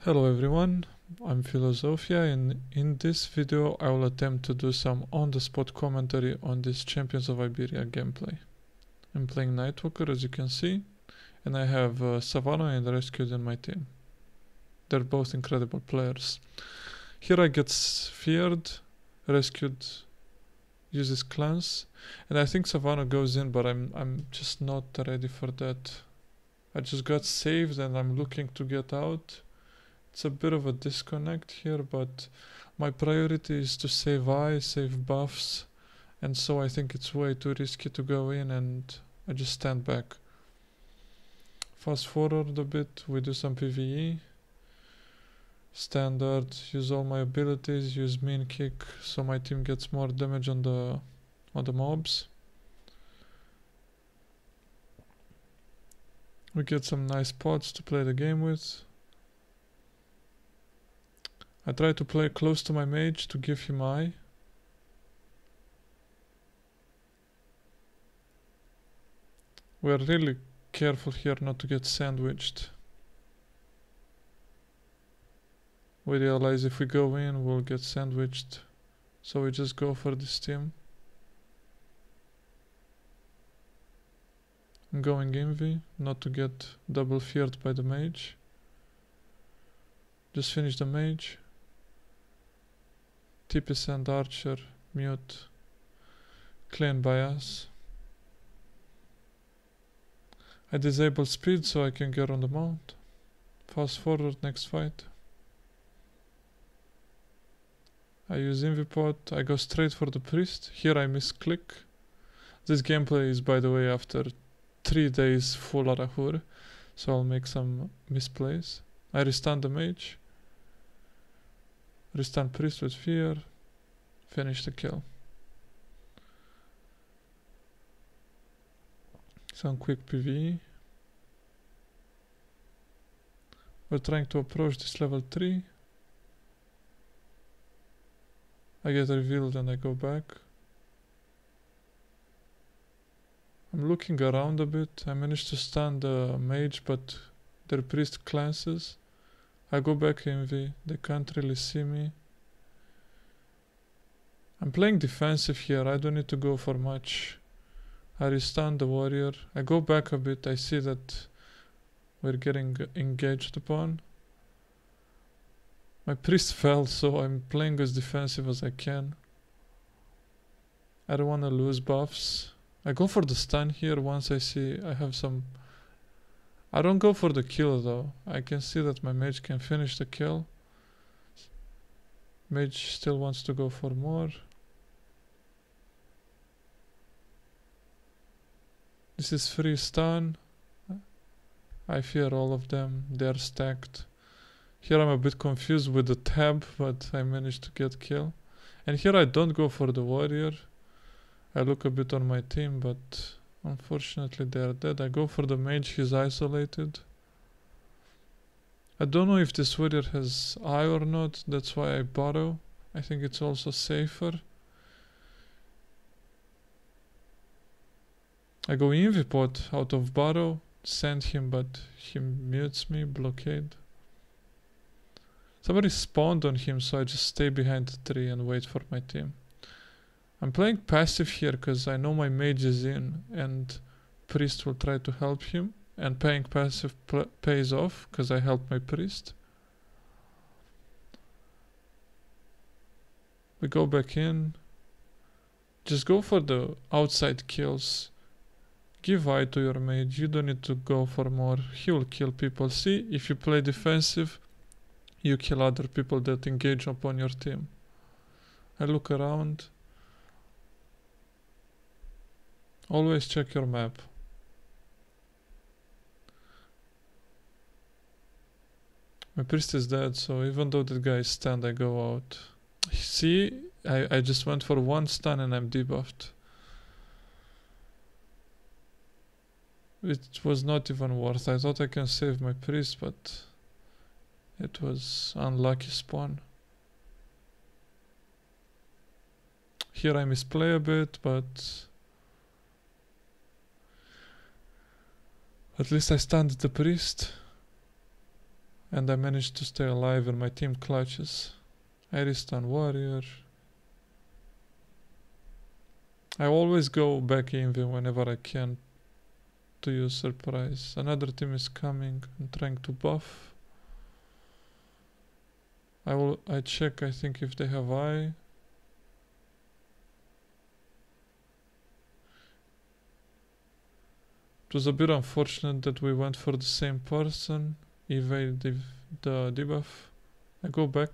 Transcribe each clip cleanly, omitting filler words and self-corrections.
Hello everyone, I'm Philosophia, and in this video I will attempt to do some on-the-spot commentary on this Champions of Iberia gameplay. I'm playing Nightwalker, as you can see, and I have Sawano and Rescued in my team. They're both incredible players. Here I get feared, Rescued uses cleanse, and I think Sawano goes in, but I'm just not ready for that. I just got saved and I'm looking to get out. It's a bit of a disconnect here, but my priority is to save eye, save buffs, and so I think it's way too risky to go in, and I just stand back. Fast forward a bit, we do some PvE. Standard, use all my abilities, use mean kick so my team gets more damage on the mobs. We get some nice pots to play the game with. I try to play close to my mage to give him eye. We are really careful here not to get sandwiched. We realize if we go in, we'll get sandwiched, so we just go for this team. I'm going Invi, not to get double feared by the mage. Just finish the mage. TP send archer, mute, clean bias. I disable speed so I can get on the mount. Fast forward next fight. I use Invipot, I go straight for the priest. Here I misclick. This gameplay is, by the way, after 3 days full Arahur, so I'll make some misplays. I restun the mage. Restun priest with fear. Finish the kill. Some quick PvE. We're trying to approach this level 3. I get revealed and I go back. I'm looking around a bit. I managed to stun the mage, but their priest cleanses. I go back Envy. They can't really see me. I'm playing defensive here. I don't need to go for much. I restun the warrior. I go back a bit. I see that we're getting engaged upon. My priest fell, so I'm playing as defensive as I can. I don't want to lose buffs. I go for the stun here once I see I have some... I don't go for the kill though. I can see that my mage can finish the kill. Mage still wants to go for more. This is free stun. I fear all of them. They're stacked. Here I'm a bit confused with the tab, but I managed to get kill. And here I don't go for the warrior. I look a bit on my team, but unfortunately they are dead. I go for the mage, he's isolated. I don't know if this warrior has eye or not, that's why I borrow. I think it's also safer. I go Invipot out of borrow, send him, but he mutes me, blockade. Somebody spawned on him, so I just stay behind the tree and wait for my team. I'm playing passive here because I know my mage is in and priest will try to help him, and playing passive pays off because I help my priest. We go back in. Just go for the outside kills. Give eye to your mage, you don't need to go for more, he will kill people. See, if you play defensive, you kill other people that engage upon your team. I look around. Always check your map. My priest is dead, so even though that guy is stunned, I go out. See, I just went for one stun and I'm debuffed. It was not even worth. I thought I can save my priest, but it was unlucky spawn. Here I misplay a bit, but at least I stunned the priest. And I managed to stay alive and my team clutches. I restun warrior. I always go back Envy whenever I can to use surprise. Another team is coming and trying to buff. I check, I think, if they have eye. It was a bit unfortunate that we went for the same person. Evade the debuff. I go back.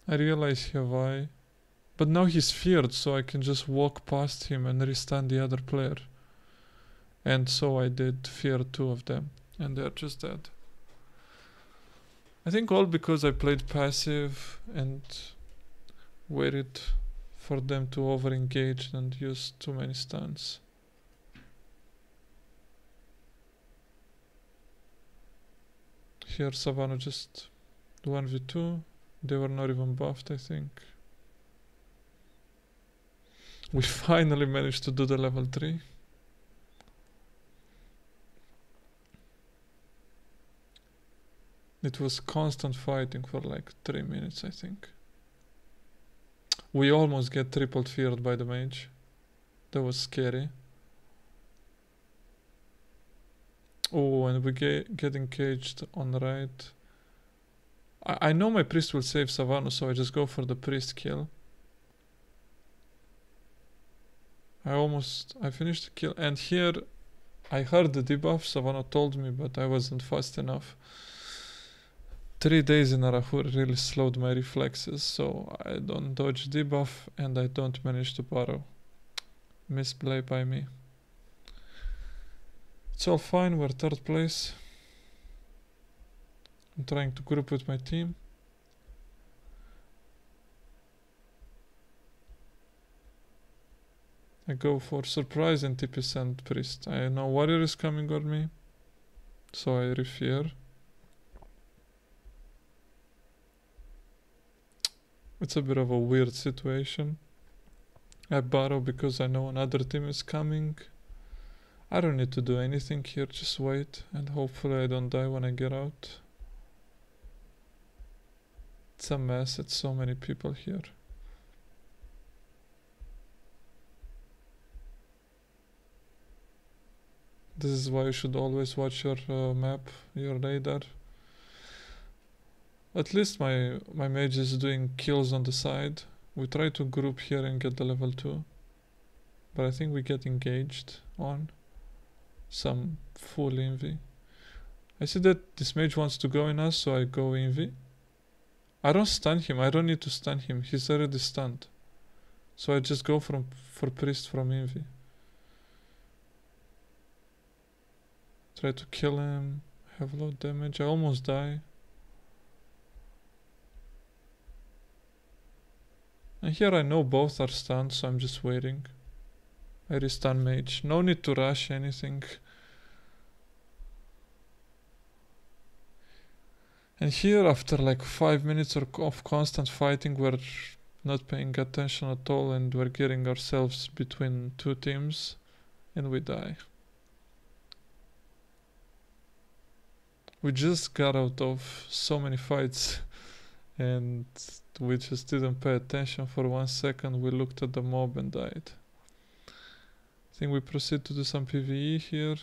I realize he have eye. But now he's feared, so I can just walk past him and restun the other player. And so I did fear 2 of them. And they're just dead. I think all because I played passive and waited for them to over-engage and use too many stuns. Here Sawano just 1v2. They were not even buffed, I think. We finally managed to do the level 3. It was constant fighting for like 3 minutes, I think. We almost get tripled feared by the mage. That was scary. Oh, and we get engaged on the right. I know my priest will save Sawano, so I just go for the priest kill. I finished the kill, and here I heard the debuff. Sawano told me, but I wasn't fast enough. 3 days in Arahur really slowed my reflexes, so I don't dodge debuff and I don't manage to borrow. Misplay by me. It's all fine, we're 3rd place. I'm trying to group with my team. I go for surprise and TP send priest. I know warrior is coming on me, so I refear. It's a bit of a weird situation. I borrow because I know another team is coming. I don't need to do anything here, just wait and hopefully I don't die when I get out. It's a mess, it's so many people here. This is why you should always watch your map, your radar. At least my mage is doing kills on the side. We try to group here and get the level 2. But I think we get engaged on some full envy. I see that this mage wants to go in us, so I go envy. I don't stun him, I don't need to stun him, he's already stunned. So I just go for priest from envy. Try to kill him, have low damage, I almost die. And here I know both are stunned, so I'm just waiting. I restun mage. No need to rush anything. And here, after like 5 minutes of constant fighting, we're not paying attention at all and we're getting ourselves between 2 teams and we die. We just got out of so many fights and we just didn't pay attention for 1 second. We looked at the mob and died. I think we proceed to do some PvE here,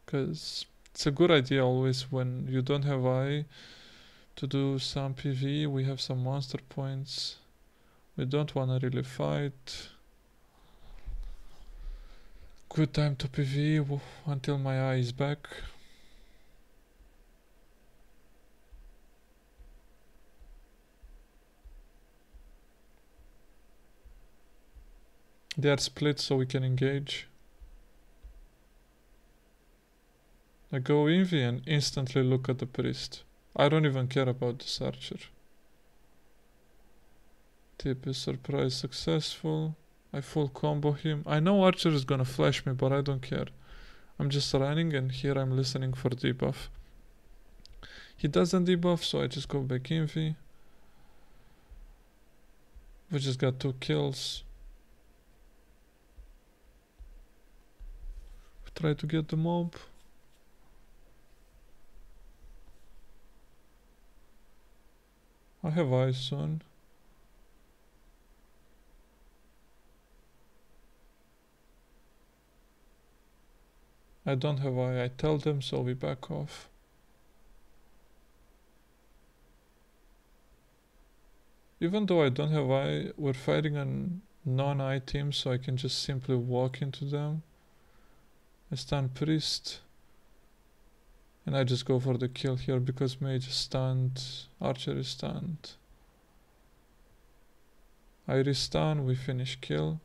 because it's a good idea always when you don't have eye to do some PvE. We have some monster points. We don't wanna really fight. Good time to PvE until my eye is back. They are split so we can engage. I go envy and instantly look at the priest. I don't even care about this archer. Tip is surprise successful. I full combo him. I know archer is gonna flash me, but I don't care. I'm just running and here I'm listening for debuff. He doesn't debuff, so I just go back envy. We just got 2 kills. Try to get the mob. I have eyes soon. I don't have eye. I tell them, so we back off. Even though I don't have eye, we're fighting a non-eye team, so I can just simply walk into them. I stun priest. And I just go for the kill here because mage is stunned, archer is stunned. I restun, we finish kill.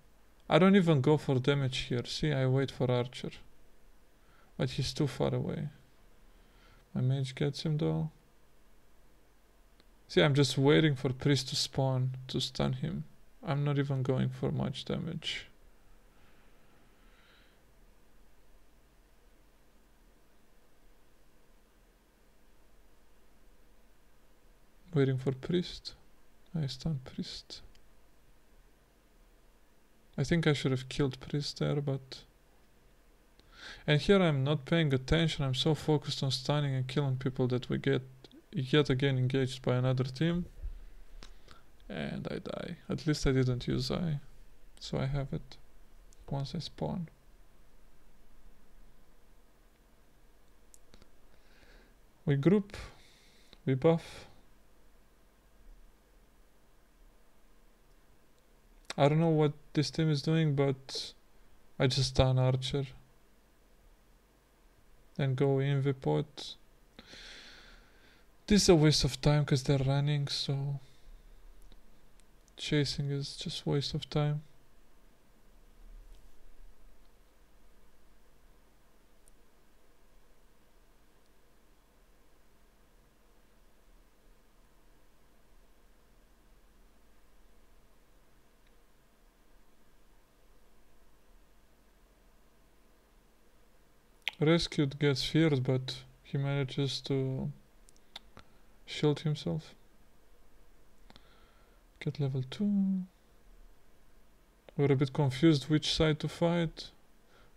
I don't even go for damage here. See, I wait for archer. But he's too far away. My mage gets him though. See, I'm just waiting for priest to spawn to stun him. I'm not even going for much damage. Waiting for priest. I stun priest. I think I should have killed priest there, but... And here I'm not paying attention. I'm so focused on stunning and killing people that we get yet again engaged by another team. And I die. At least I didn't use eye. So I have it once I spawn. We group. We buff. I don't know what this team is doing, but I just stun archer. Then go invi pot. This is a waste of time because they're running, so chasing is just waste of time. Rescued gets feared, but he manages to shield himself. Get level 2. We're a bit confused which side to fight,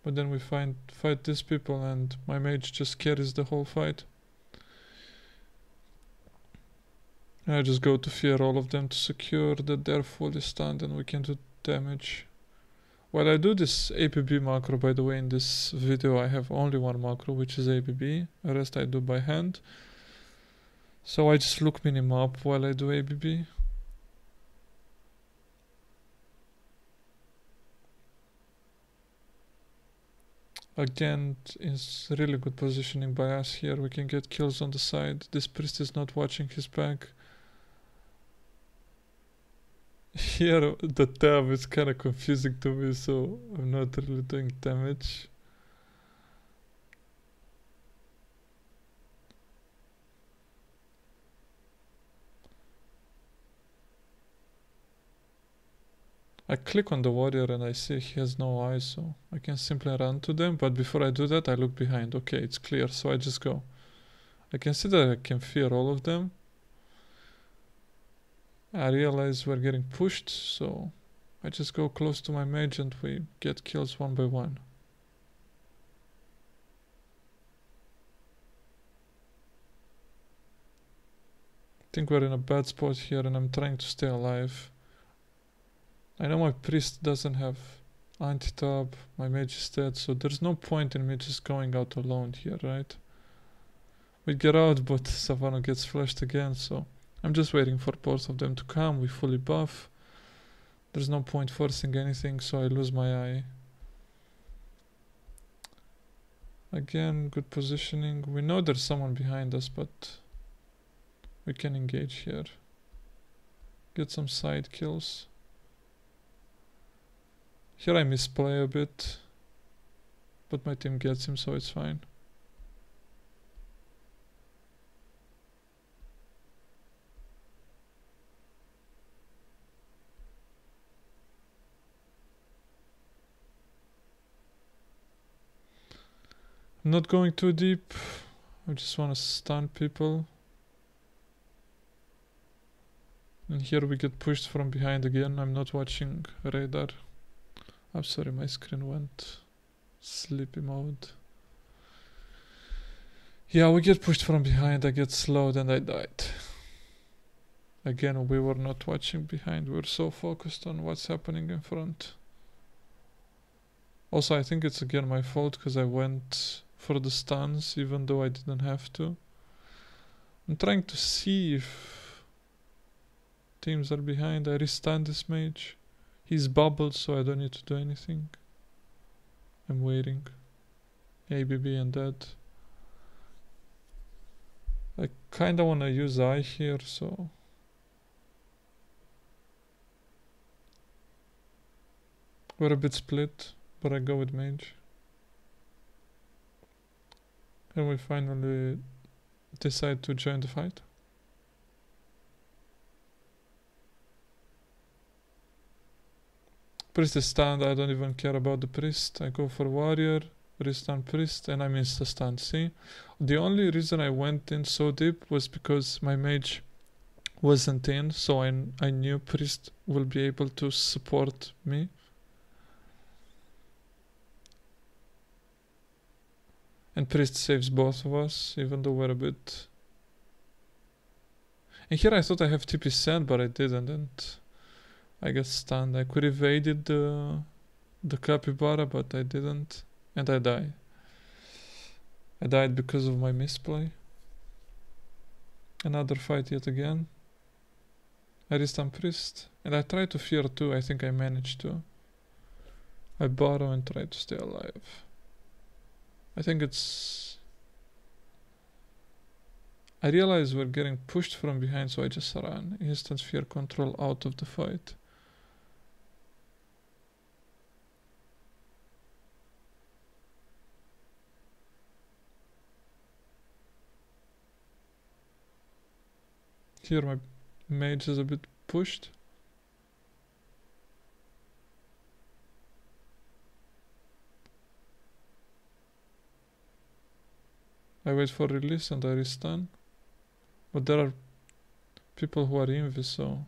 but then we fight these people and my mage just carries the whole fight. And I just go to fear all of them to secure that they're fully stunned and we can do damage. While I do this ABB macro, by the way, in this video I have only one macro, which is ABB. The rest I do by hand. So I just look minimap while I do ABB. Again, it's really good positioning by us here. We can get kills on the side. This priest is not watching his back. Here the tab is kinda confusing to me, so I'm not really doing damage. I click on the warrior and I see he has no eyes, so I can simply run to them, but before I do that I look behind. Okay, it's clear, so I just go. I can see that I can fear all of them. I realize we're getting pushed, so I just go close to my mage and we get kills one by one. I think we're in a bad spot here and I'm trying to stay alive. I know my priest doesn't have anti-tab, my mage is dead, so there's no point in me just going out alone here, right? We get out, but Sawano gets flashed again, so I'm just waiting for both of them to come. We fully buff. There's no point forcing anything, so I lose my eye. Again, good positioning. We know there's someone behind us, but we can engage here. Get some side kills. Here I misplay a bit, but my team gets him, so it's fine. I'm not going too deep. I just want to stun people. And here we get pushed from behind again. I'm not watching radar. I'm sorry, my screen went Sleepy mode. Yeah, we get pushed from behind, I get slowed and I died. Again, we were not watching behind, we were so focused on what's happening in front. Also, I think it's again my fault because I went for the stuns even though I didn't have to. I'm trying to see if teams are behind. I restun this mage. He's bubbled so I don't need to do anything. I'm waiting. ABB and dead. I kinda wanna use eye here, so we're a bit split, but I go with mage. And we finally decide to join the fight. Priest is stunned, I don't even care about the priest. I go for warrior, restun priest, and I'm insta-stunned. See? The only reason I went in so deep was because my mage wasn't in, so I knew priest will be able to support me. And priest saves both of us, even though we're a bit... And here I thought I have TP sent, but I didn't, and I got stunned. I could have evaded the capybara, but I didn't, and I died. I died because of my misplay. Another fight yet again. I restun priest, and I tried to fear too. I think I managed to. I borrow and try to stay alive. I think it's... I realize we're getting pushed from behind, so I just ran. Instant fear control out of the fight. Here my mage is a bit pushed. I wait for release and I restun. But there are people who are invis, so...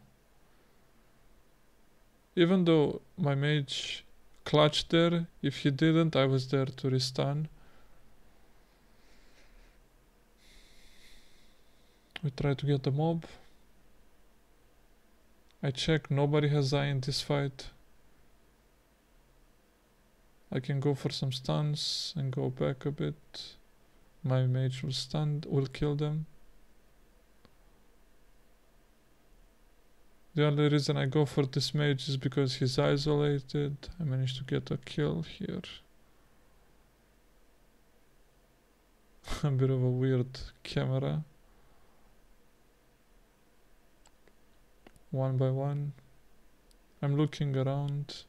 Even though my mage clutched there, if he didn't, I was there to restun. We try to get the mob. I check, nobody has eye in this fight. I can go for some stuns and go back a bit. My mage will stun, will kill them. The only reason I go for this mage is because he's isolated. I managed to get a kill here. A bit of a weird camera. One by one. I'm looking around.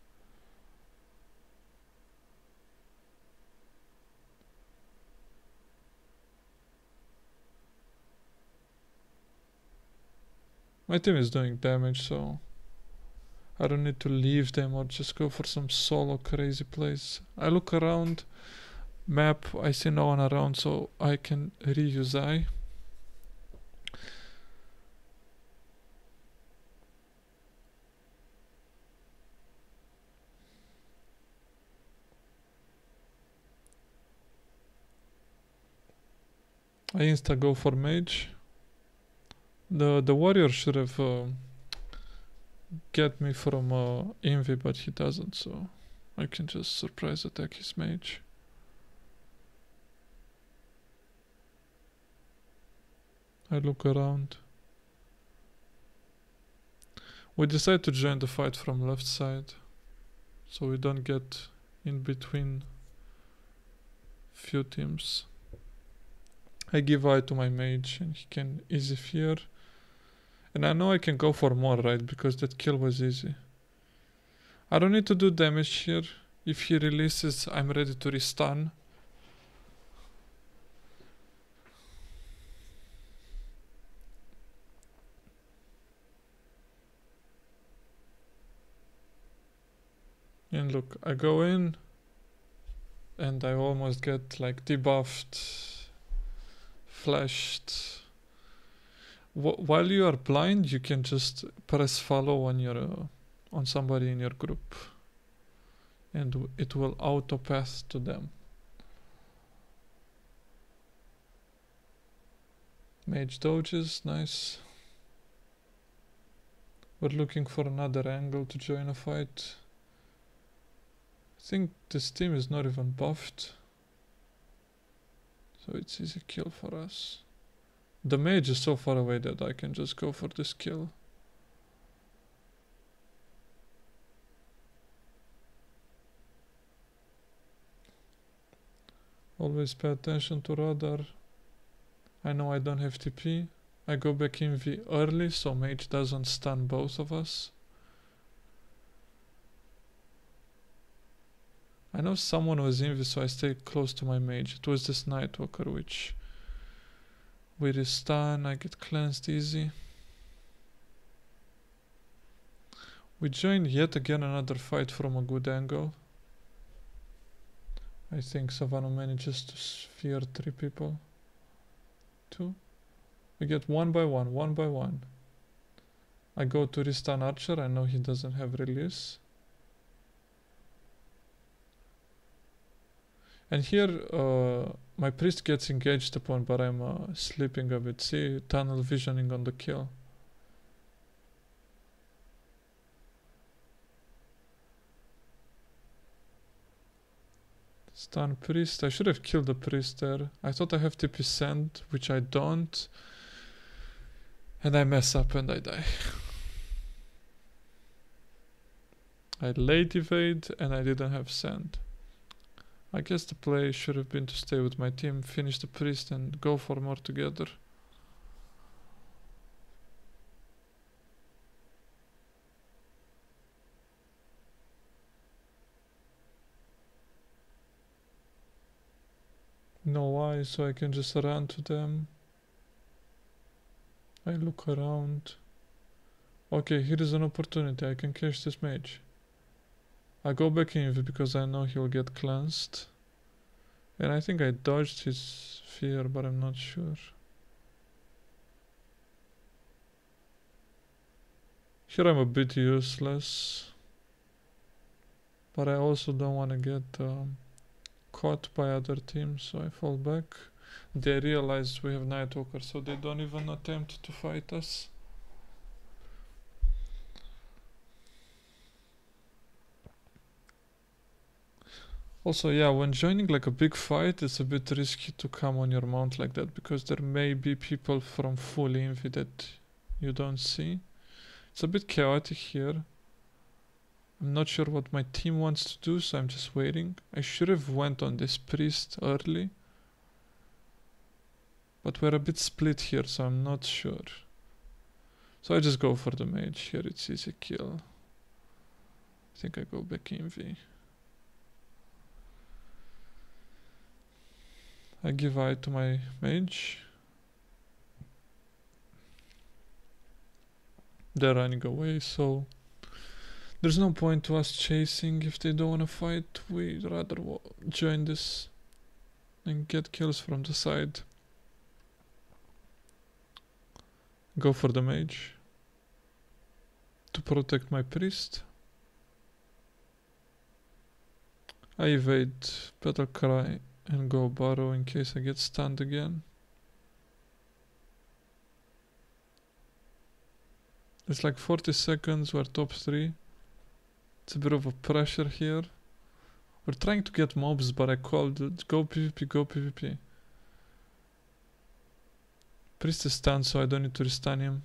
My team is doing damage, so I don't need to leave them or just go for some solo crazy plays. I look around, map, I see no one around, so I can reuse eye. I insta go for mage. The warrior should have get me from envy, but he doesn't, so I can just surprise attack his mage. I look around. We decide to join the fight from left side, so we don't get in between few teams. I give eye to my mage and he can easy fear. And I know I can go for more, right? Because that kill was easy. I don't need to do damage here. If he releases, I'm ready to restun. And look, I go in and I almost get like debuffed, flashed. While you are blind, you can just press follow on your on somebody in your group. and it will auto pass to them. Mage dodges, nice. We're looking for another angle to join a fight. I think this team is not even buffed, so it's easy kill for us. The mage is so far away that I can just go for this kill. Always pay attention to radar. I know I don't have TP. I go back in V early so mage doesn't stun both of us. I know someone was in V, so I stayed close to my mage. It was this Nightwalker, which with his stun I get cleansed easy. We joined yet again another fight from a good angle. I think Sawano manages to sphere 3 people. 2. We get one by one. I go to restun Archer, I know he doesn't have release. And here my priest gets engaged upon, but I'm sleeping a bit. See, tunnel visioning on the kill. Stun priest. I should have killed the priest there. I thought I have TP send, which I don't. And I mess up and I die. I late evade and I didn't have send. I guess the play should have been to stay with my team, finish the priest and go for more together. No why, so I can just run to them. I look around. Okay, here is an opportunity, I can catch this mage. I go back in because I know he'll get cleansed. And I think I dodged his fear, but I'm not sure. Here I'm a bit useless. But I also don't want to get caught by other teams, so I fall back. They realize we have Nightwalker, so they don't even attempt to fight us. Also, yeah, when joining like a big fight, it's a bit risky to come on your mount like that, because there may be people from full invi that you don't see. It's a bit chaotic here. I'm not sure what my team wants to do, so I'm just waiting. I should have went on this priest early. But we're a bit split here, so I'm not sure. So I just go for the mage here, it's easy kill. I think I go back in V. I give eye to my mage. They're running away, so there's no point to us chasing if they don't want to fight. We'd rather join this and get kills from the side. Go for the mage to protect my priest. I evade Battle Cry and go Burrow in case I get stunned again. It's like 40 seconds, we're top 3. It's a bit of a pressure here. We're trying to get mobs, but I called it, go PvP, go PvP. Priest is stunned, so I don't need to restun him.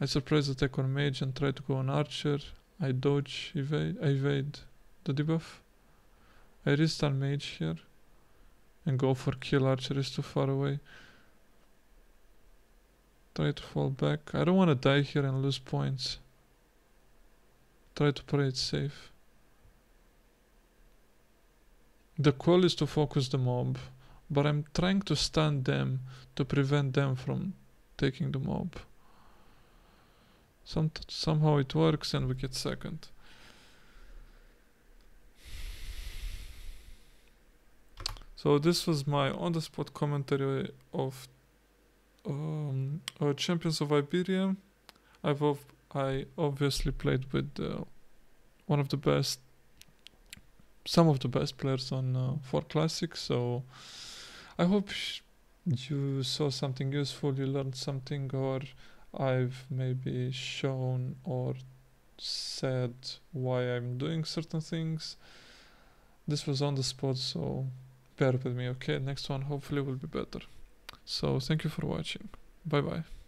I surprise attack on mage and try to go on archer. I dodge, I evade the debuff. I restun mage here. And go for kill, archer is too far away. Try to fall back. I don't want to die here and lose points. Try to play it safe. The call is to focus the mob, but I'm trying to stun them to prevent them from taking the mob. Somehow it works and we get second. So this was my on-the-spot commentary of Champions of Iberia. I obviously played with one of the best some of the best players on 4 Classic, so I hope you saw something useful, you learned something, or I've maybe shown or said why I'm doing certain things. This was on the spot, so bear with me, okay? Next one hopefully will be better. So thank you for watching. Bye bye.